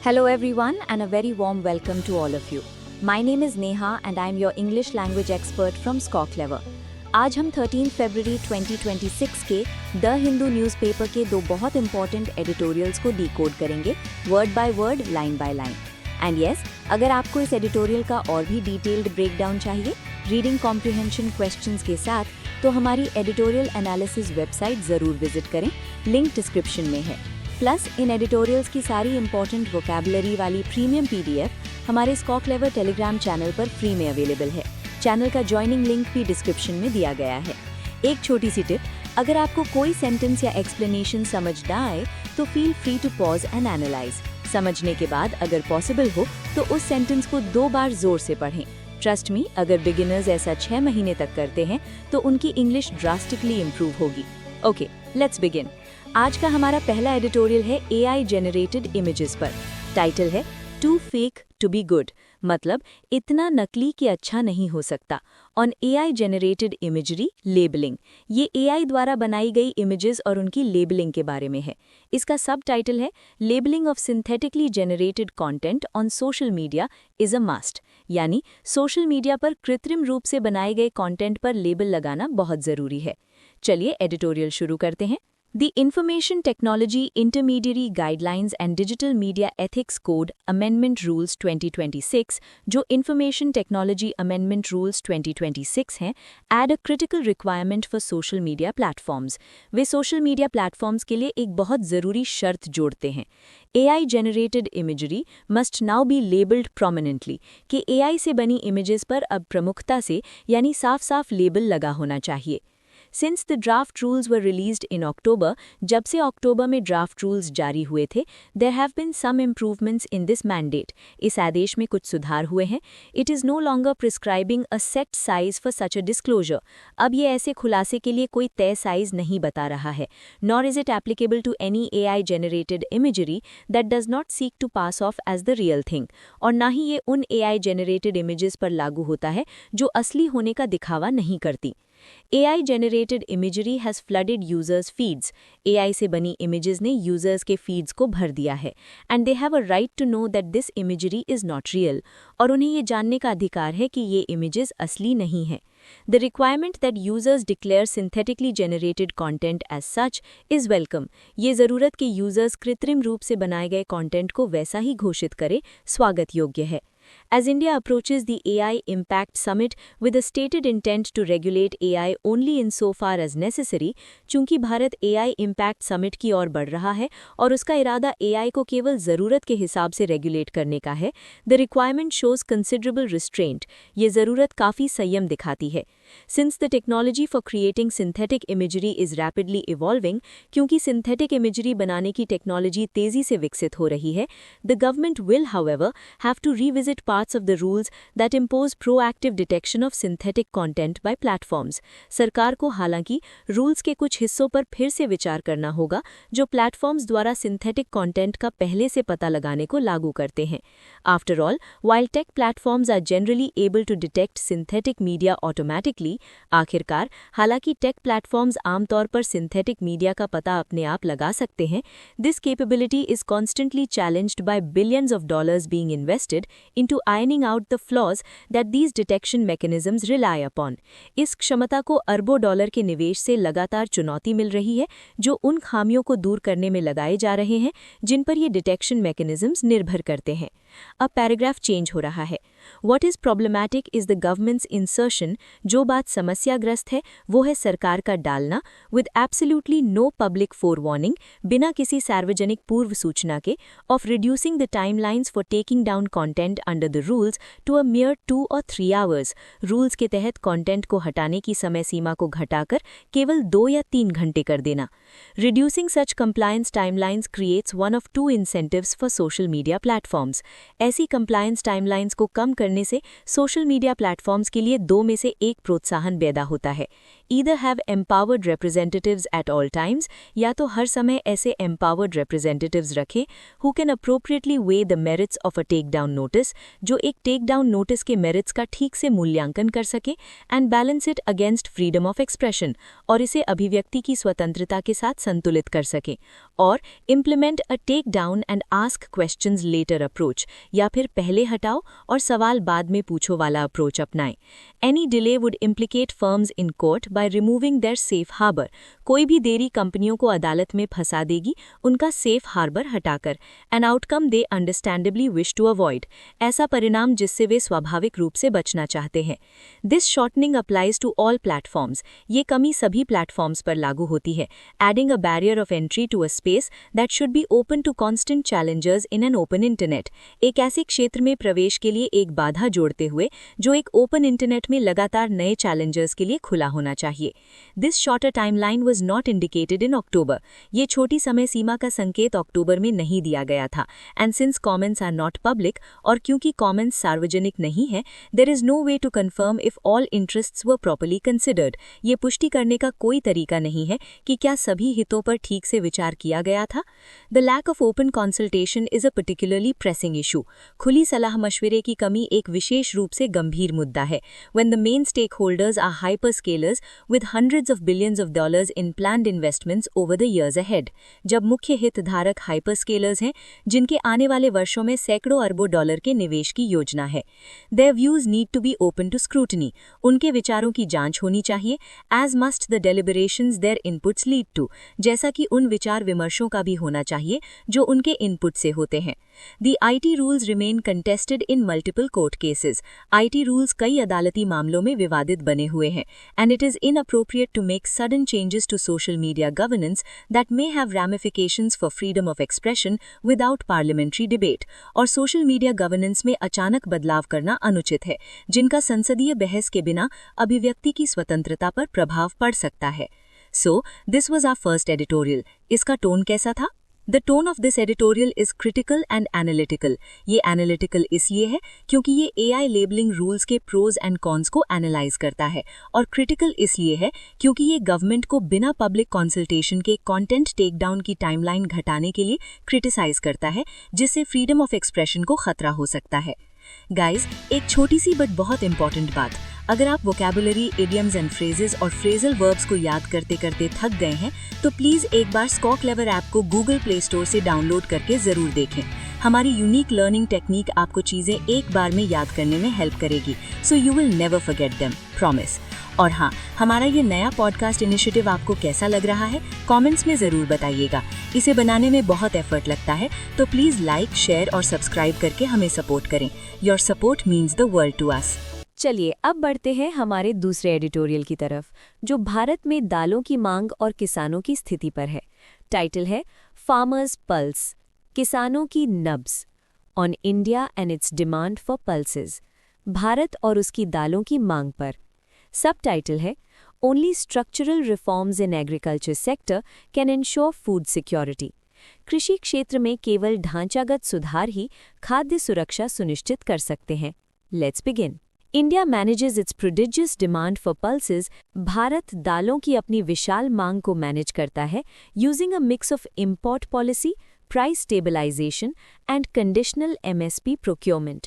Hello everyone and a very warm welcome to all of you. My name is Neha and I am your English language expert from SCOClever. आज हम 13 फरवरी 2026 के the Hindu newspaper के दो बहुत important editorials को decode करेंगे word by word, line by line. And yes, अगर आपको इस एडिटोरियल का और भी डिटेल्ड ब्रेकडाउन चाहिए रीडिंग कॉम्प्रिहेंशन क्वेश्चंस के साथ, तो हमारी एडिटोरियल एनालिसिस वेबसाइट ज़रूर विजिट करें, लिंक डिस्क्रिप्शन में है. प्लस इन एडिटोरियल्स की सारी इंपॉर्टेंट वोकैबुलरी वाली प्रीमियम पीडीएफ हमारे SCOClever टेलीग्राम चैनल पर फ्री में अवेलेबल है. चैनल का ज्वाइनिंग लिंक भी डिस्क्रिप्शन में दिया गया है. एक छोटी सी टिप, अगर आपको कोई सेंटेंस या एक्सप्लेनेशन समझ ना आए तो feel free to pause and analyse. समझने के बाद अगर पॉसिबल हो तो उस सेंटेंस को 2 बार जोर से पढ़ें. ट्रस्ट मी, अगर बिगिनर्स ऐसा 6 महीने तक करते हैं तो उनकी इंग्लिश ड्रास्टिकली इम्प्रूव होगी. Okay, let's begin. आज का हमारा पहला एडिटोरियल है AI जनरेटेड इमेजेस पर. टाइटल है too fake to be good, मतलब इतना नकली कि अच्छा नहीं हो सकता. On AI generated imagery labelling. ये AI द्वारा बनाई गई इमेजेस और उनकी लेबलिंग के बारे में है. इसका सब टाइटल है labelling of synthetically generated content on social media is a must. यानी सोशल मीडिया पर कृत्रिम रूप से बनाए गए कंटेंट पर लेबल लगाना बहुत ज़रूरी है. चलिए एडिटोरियल शुरू करते हैं. The Information Technology Intermediary Guidelines and Digital Media Ethics Code Amendment Rules 2026, जो Information Technology Amendment Rules 2026 हैं, add a critical requirement for social media platforms. Way social media platforms के लिए एक बहुत ज़रूरी शर्त जोड़ते हैं. AI generated imagery must now be labeled prominently, कि AI से बनी images पर अब प्रमुखता से यानी साफ-साफ लेबल लगा होना चाहिए. Since the draft rules were released in October, जब से अक्टूबर में draft rules जारी हुए थे, there have been some improvements in this mandate. इस आदेश में कुछ सुधार हुए हैं. It is no longer prescribing a set size for such a disclosure. अब ये ऐसे खुलासे के लिए कोई तय साइज नहीं बता रहा है. Nor is it applicable to any AI generated imagery that does not seek to pass off as the real thing. और ना ही ये उन AI generated images पर लागू होता है जो असली होने का दिखावा नहीं करती. AI generated imagery has flooded users' feeds. AI से बनी images ने users के feeds को भर दिया है. And they have a right to know that this imagery is not real. और उन्हें ये जानने का अधिकार है कि ये images असली नहीं हैं. The requirement that users declare synthetically generated content as such is welcome. ये ज़रूरत कि users कृत्रिम रूप से बनाए गए content को वैसा ही घोषित करें, स्वागत योग्य है. As India approaches the AI Impact Summit with a stated intent to regulate AI only insofar as necessary, चूंकि भारत AI Impact Summit की ओर बढ़ रहा है और उसका इरादा AI को केवल ज़रूरत के हिसाब से रेगुलेट करने का है, the requirement shows considerable restraint. ये ज़रूरत काफ़ी संयम दिखाती है. Since the technology for creating synthetic imagery is rapidly evolving, क्योंकि synthetic imagery बनाने की टेक्नोलॉजी तेज़ी से विकसित हो रही है, the government will, however, have to revisit parts of the rules that impose proactive detection of synthetic content by platforms. सरकार को हालांकि रूल्स के कुछ हिस्सों पर फिर से विचार करना होगा जो प्लेटफॉर्म्स द्वारा सिंथेटिक कंटेंट का पहले से पता लगाने को लागू करते हैं. After all, while tech platforms are generally able to detect synthetic media automatically, आखिरकार हालांकि टेक प्लेटफॉर्म्स आमतौर पर सिंथेटिक मीडिया का पता अपने आप लगा सकते हैं, this capability is constantly challenged by billions of dollars being invested into ironing out the flaws that these detection mechanisms rely upon. इस क्षमता को अरबों डॉलर के निवेश से लगातार चुनौती मिल रही है जो उन खामियों को दूर करने में लगाए जा रहे हैं जिन पर ये डिटेक्शन मैकेनिज्म्स निर्भर करते हैं. अब पैराग्राफ चेंज हो रहा है. What is problematic is the government's insertion. जो बात समस्याग्रस्त है वो है सरकार का डालना with absolutely no public forewarning, बिना किसी सार्वजनिक पूर्व सूचना के, of reducing the timelines for taking down content under the rules to a mere 2 or 3 hours. Rules के तहत कंटेंट को हटाने की समय सीमा को घटाकर केवल 2 या 3 घंटे कर देना. Reducing such compliance timelines creates one of 2 incentives for social media platforms. ऐसी compliance timelines को कम करने से सोशल मीडिया प्लेटफॉर्म्स के लिए 2 में से एक प्रोत्साहन पैदा होता है. Either have empowered representatives at all times, या तो हर समय ऐसे एम्पावर्ड रिप्रेजेंटेटिव्स रखें who can appropriately weigh the merits of a take down notice, जो एक टेक डाउन नोटिस के मेरिट्स का ठीक से मूल्यांकन कर सके, and balance it against freedom of expression, और इसे अभिव्यक्ति की स्वतंत्रता के साथ संतुलित कर सके, और implement a take down and ask questions later approach, या फिर पहले हटाओ और सवाल बाद में पूछो वाला अप्रोच अपनाएं। Any delay would implicate firms in court by removing their safe harbour, कोई भी देरी कंपनियों को अदालत में फंसा देगी उनका सेफ हार्बर हटाकर, an outcome they understandably wish to avoid, ऐसा परिणाम जिससे वे स्वाभाविक रूप से बचना चाहते हैं। This shortening applies to all platforms, ये कमी सभी प्लेटफॉर्म्स पर लागू होती है, adding a barrier of entry to a space that should be open to constant challengers in an open internet, एक ऐसे क्षेत्र में प्रवेश के लिए एक बाधा जोड़ते हुए जो एक ओपन इंटरनेट में लगातार नए चैलेंजर्स के लिए खुला होना चाहिए। This shorter timeline was not indicated in October, ये छोटी समय सीमा का संकेत अक्टूबर में नहीं दिया गया था, and since comments are not public, और क्योंकि कमेंट्स सार्वजनिक नहीं है, there is no way to confirm if all interests were properly considered, ये पुष्टि करने का कोई तरीका नहीं है कि क्या सभी हितों पर ठीक से विचार किया गया था। The lack of open consultation is a particularly pressing issue, खुली सलाह मशविरे की कमी एक विशेष रूप से गंभीर मुद्दा है। When the main stakeholders are hyperscalers with hundreds of billions of dollars in planned investments over the years ahead, जब मुख्य हितधारक हाइपरस्केलर्स हैं जिनके आने वाले वर्षों में सैकड़ों अरबों डॉलर के निवेश की योजना है। Their views need to be open to scrutiny, उनके विचारों की जांच होनी चाहिए, as must the deliberations their inputs lead to, जैसा कि उन विचार विमर्शों का भी होना चाहिए जो उनके इनपुट से होते हैं। The IT rules remain contested in multiple court cases. IT rules कई अदालती मामलों में विवादित बने हुए हैं, and it is inappropriate to make sudden changes to social media governance that may have ramifications for freedom of expression without parliamentary debate. और social media governance में अचानक बदलाव करना अनुचित है, जिनका संसदीय बहस के बिना अभिव्यक्ति की स्वतंत्रता पर प्रभाव पड़ सकता है। So, this was our first editorial. इसका टोन कैसा था? The tone of this editorial is critical and analytical. ये analytical इसलिए है क्योंकि ये AI labeling rules के pros and cons को analyze करता है, और critical इसलिए है क्योंकि ये government को बिना public consultation के content takedown की timeline घटाने के लिए criticize करता है, जिससे freedom of expression को खतरा हो सकता है। Guys, एक छोटी सी बट बहुत इंपॉर्टेंट बात, अगर आप वोकैबुलरी, इडियम्स एंड फ्रेजेस और फ्रेजल वर्ब्स को याद करते करते थक गए हैं तो प्लीज़ एक बार स्कॉक्लेवर ऐप को गूगल प्ले स्टोर से डाउनलोड करके ज़रूर देखें। हमारी यूनिक लर्निंग टेक्निक आपको चीज़ें एक बार में याद करने में हेल्प करेगी, so you will never forget them, promise. और हाँ, हमारा ये नया पॉडकास्ट इनिशिएटिव आपको कैसा लग रहा है कमेंट्स में ज़रूर बताइएगा। इसे बनाने में बहुत एफर्ट लगता है, तो प्लीज़ लाइक, शेयर और सब्सक्राइब करके हमें सपोर्ट करें। Your support means the world to us. चलिए अब बढ़ते हैं हमारे दूसरे एडिटोरियल की तरफ, जो भारत में दालों की मांग और किसानों की स्थिति पर है। टाइटल है फार्मर्स पल्स, किसानों की नब्ज, on India and it's demand for pulses, Bharat और उसकी दालों की मांग पर। सब टाइटल है only structural reforms in agriculture sector can ensure food security, कृषि क्षेत्र में केवल ढांचागत सुधार ही खाद्य सुरक्षा सुनिश्चित कर सकते हैं। Let's begin. India manages its prodigious demand for pulses, भारत दालों की अपनी विशाल मांग को मैनेज करता है using a mix of import policy, price stabilisation and conditional MSP procurement.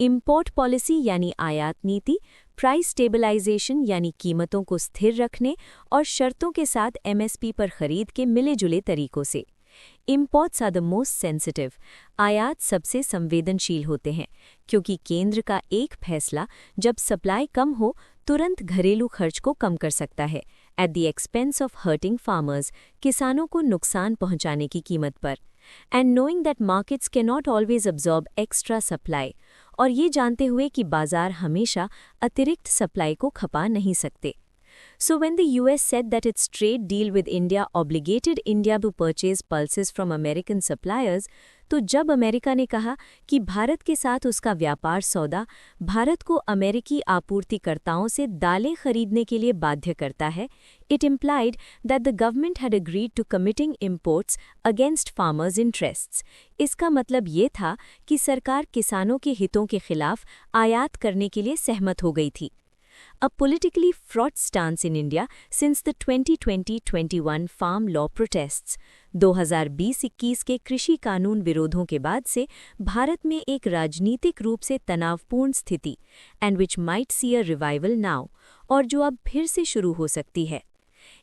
Import policy यानी आयात नीति, प्राइस स्टेबलाइजेशन यानी कीमतों को स्थिर रखने और शर्तों के साथ MSP पर खरीद के मिले जुले तरीकों से। Imports are the most sensitive. आयात सबसे संवेदनशील होते हैं क्योंकि केंद्र का एक फैसला जब सप्लाई कम हो तुरंत घरेलू खर्च को कम कर सकता है, at the expense of hurting farmers, किसानों को नुकसान पहुंचाने की कीमत पर। And knowing that markets can not always absorb extra supply, और ये जानते हुए कि बाजार हमेशा अतिरिक्त सप्लाई को खपा नहीं सकते। So when the US said that its trade deal with India obligated India to purchase pulses from American suppliers, तो जब अमेरिका ने कहा कि भारत के साथ उसका व्यापार सौदा भारत को अमेरिकी आपूर्तिकर्ताओं से दालें खरीदने के लिए बाध्य करता है, it implied that the government had agreed to committing imports against farmers' interests. इसका मतलब ये था कि सरकार किसानों के हितों के खिलाफ आयात करने के लिए सहमत हो गई थी। A politically fraught stance in India since the 2020-21 farm law protests. 2020-21 के कृषि कानून विरोधों के बाद से भारत में एक राजनीतिक रूप से तनावपूर्ण स्थिति and which might see a revival now, और जो अब फिर से शुरू हो सकती है.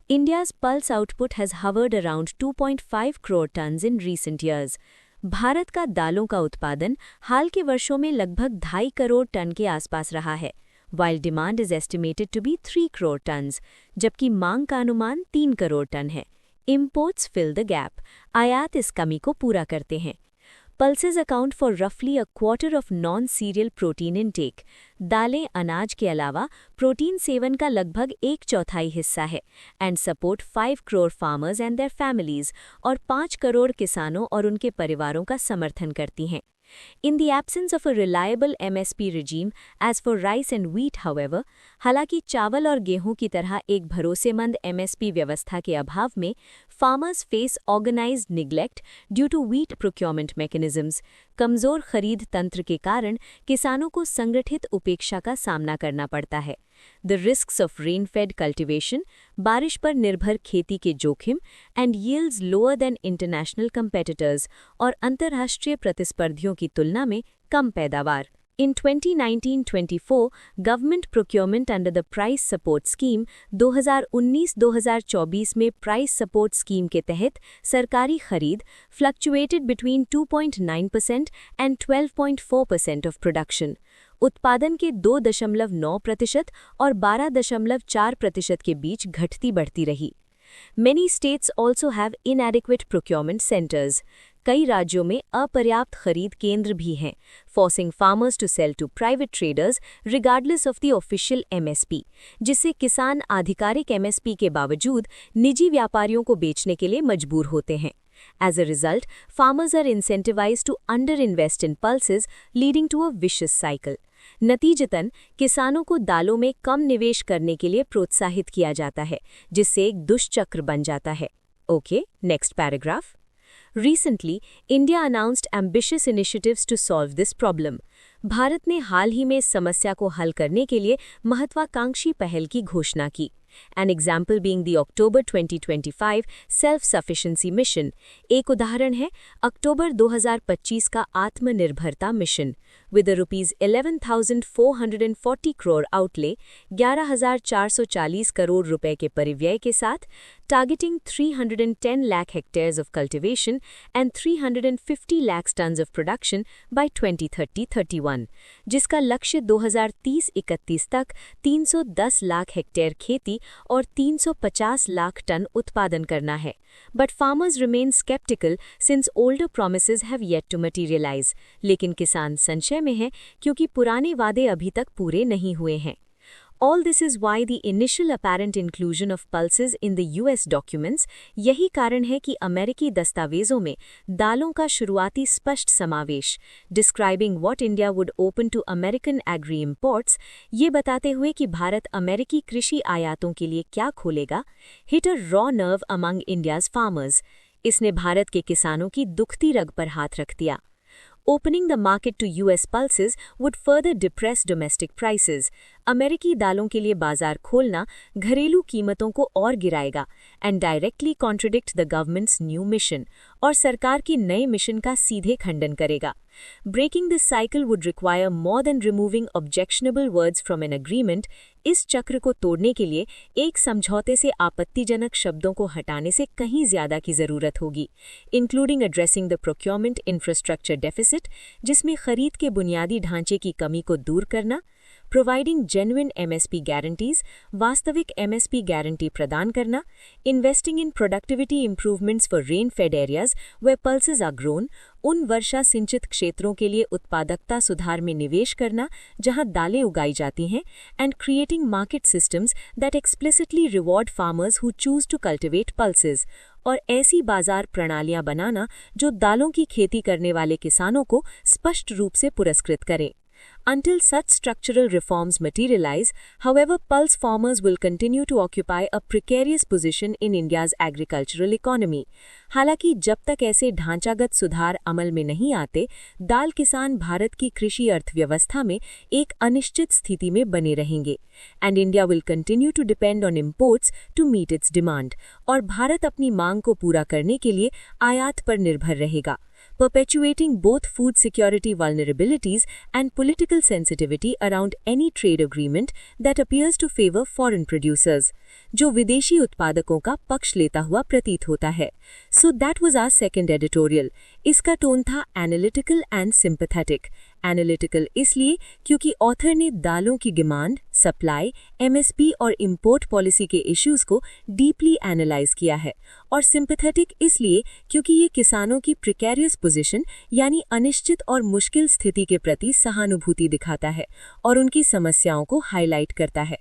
India's pulse output has hovered around 2.5 crore tons in recent years. Bharat का दालों का उत्पादन हाल के वर्षों में लगभग 2.5 करोड़ टन के आसपास रहा है, while demand is estimated to be 3 crore tons, जबकि मांग का अनुमान 3 करोड़ टन है. Imports fill the gap. आयात इस कमी को पूरा करते हैं. Pulses account for roughly a quarter of non-cereal protein intake. दालें अनाज के अलावा प्रोटीन सेवन का लगभग 1/4 हिस्सा है and support 5 crore farmers and their families, और 5 करोड़ किसानों और उनके परिवारों का समर्थन करती हैं. In the absence of a reliable MSP regime, as for rice and wheat, however, हालांकि चावल और गेहूं की तरह एक भरोसेमंद MSP व्यवस्था के अभाव में farmers face organized neglect due to wheat procurement mechanisms. कमजोर खरीद तंत्र के कारण किसानों को संगठित उपेक्षा का सामना करना पड़ता है. The risks of rain-fed cultivation, बारिश पर निर्भर खेती के जोखिम, and yields lower than international competitors, और अंतर्राष्ट्रीय प्रतिस्पर्धियों की तुलना में कम पैदावार. In 2019-24, government procurement under the Price Support Scheme 2019-2024 में Price Support Scheme के तहत सरकारी खरीद fluctuated between 2.9% and 12.4% of production. उत्पादन के 2.9% और 12.4% के बीच घटती बढ़ती रही. Many states also have inadequate procurement centers. कई राज्यों में अपर्याप्त खरीद केंद्र भी हैं, forcing farmers to sell to private traders regardless of the official MSP, जिससे किसान आधिकारिक MSP के बावजूद निजी व्यापारियों को बेचने के लिए मजबूर होते हैं. As a result, farmers are incentivized to underinvest in pulses, leading to a vicious cycle. नतीजतन किसानों को दालों में कम निवेश करने के लिए प्रोत्साहित किया जाता है, जिससे एक दुष्चक्र बन जाता है. Okay, next paragraph. Recently, India announced ambitious initiatives to solve this problem. Bharat ने हाल ही में इस समस्या को हल करने के लिए महत्वाकांक्षी पहल की घोषणा की. An example being the October 2025 Self-Sufficiency Mission. एक उदाहरण है अक्टूबर 2025 का आत्मनिर्भरता mission. With a rupees 11,440 crore outlay, 11,440 crore रुपए के परिव्यय के साथ, targeting 310 lakh hectares of cultivation and 350 lakh tons of production by 2030-31, जिसका लक्ष्य 2030-31 तक 310 लाख हेक्टेयर खेती और 350 लाख टन उत्पादन करना है. But farmers remain skeptical since older promises have yet to materialize. लेकिन किसान संशय में हैं क्योंकि पुराने वादे अभी तक पूरे नहीं हुए हैं. All this is why the initial apparent inclusion of pulses in the US documents, यही कारण है कि अमेरिकी दस्तावेजों में दालों का शुरुआती स्पष्ट समावेश, describing what India would open to American agri imports, ये बताते हुए कि भारत अमेरिकी कृषि आयातों के लिए क्या खोलेगा, hit a raw nerve among India's farmers. इसने भारत के किसानों की दुखती रग पर हाथ रख दिया. Opening the market to US pulses would further depress domestic prices. अमेरिकी दालों के लिए बाजार खोलना घरेलू कीमतों को और गिराएगा and directly contradict the government's new mission, और सरकार की नए मिशन का सीधे खंडन करेगा. Breaking this cycle would require more than removing objectionable words from an agreement. इस चक्र को तोड़ने के लिए एक समझौते से आपत्तिजनक शब्दों को हटाने से कहीं ज्यादा की जरूरत होगी, including addressing the procurement infrastructure deficit, जिसमें खरीद के बुनियादी ढांचे की कमी को दूर करना, providing genuine MSP guarantees, वास्तविक MSP guarantee प्रदान करना, investing in productivity improvements for rain-fed areas where pulses are grown, उन वर्षा सिंचित क्षेत्रों के लिए उत्पादकता सुधार में निवेश करना जहां दालें उगाई जाती हैं, and creating market systems that explicitly reward farmers who choose to cultivate pulses, और ऐसी बाजार प्रणालियां बनाना जो दालों की खेती करने वाले किसानों को स्पष्ट रूप से पुरस्कृत करें. Until such structural reforms materialize, however, pulse farmers will continue to occupy a precarious position in India's agricultural economy. हालांकि जब तक ऐसे ढांचागत सुधार अमल में नहीं आते, दाल किसान भारत की कृषि अर्थव्यवस्था में एक अनिश्चित स्थिति में बने रहेंगे. And India will continue to depend on imports to meet its demand. और भारत अपनी मांग को पूरा करने के लिए आयात पर निर्भर रहेगा, perpetuating both food security vulnerabilities and political sensitivity around any trade agreement that appears to favor foreign producers, जो विदेशी उत्पादकों का पक्ष लेता हुआ प्रतीत होता है. So that was our second editorial. इसका टोन था analytical and sympathetic. एनालिटिकल इसलिए क्योंकि ऑथर ने दालों की डिमांड, सप्लाई, एमएसपी और इंपोर्ट पॉलिसी के इश्यूज को डीपली एनालाइज किया है, और सिंपैथेटिक इसलिए क्योंकि ये किसानों की प्रिकैरियस पोजीशन यानी अनिश्चित और मुश्किल स्थिति के प्रति सहानुभूति दिखाता है और उनकी समस्याओं को हाईलाइट करता है.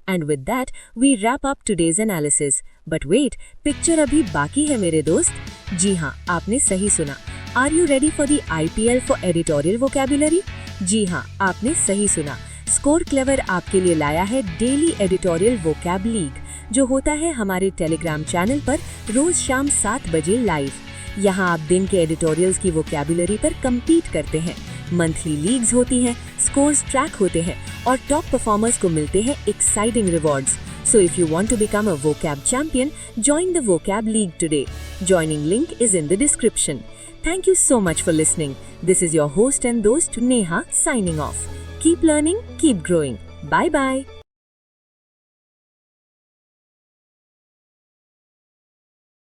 And with that we wrap up today's analysis. But wait, picture अभी बाकी है मेरे दोस्त. जी हाँ, आपने सही सुना. Are you ready for the IPL for editorial vocabulary? जी हाँ, आपने सही सुना. स्कोर क्लेवर आपके लिए लाया है डेली एडिटोरियल वोकैब लीग, जो होता है हमारे टेलीग्राम चैनल पर रोज शाम 7 बजे लाइव. यहाँ आप दिन के एडिटोरियल्स की वोकैबुलरी पर compete करते हैं. मंथली लीग्स होती हैं, स्कोर्स ट्रैक होते हैं और टॉप परफॉर्मर्स को मिलते हैं exciting rewards. So if you want to become a vocab champion, join the vocab league today. Joining link is in the description. Thank you so much for listening. This is your host and dost Neha signing off. Keep learning, keep growing. Bye bye.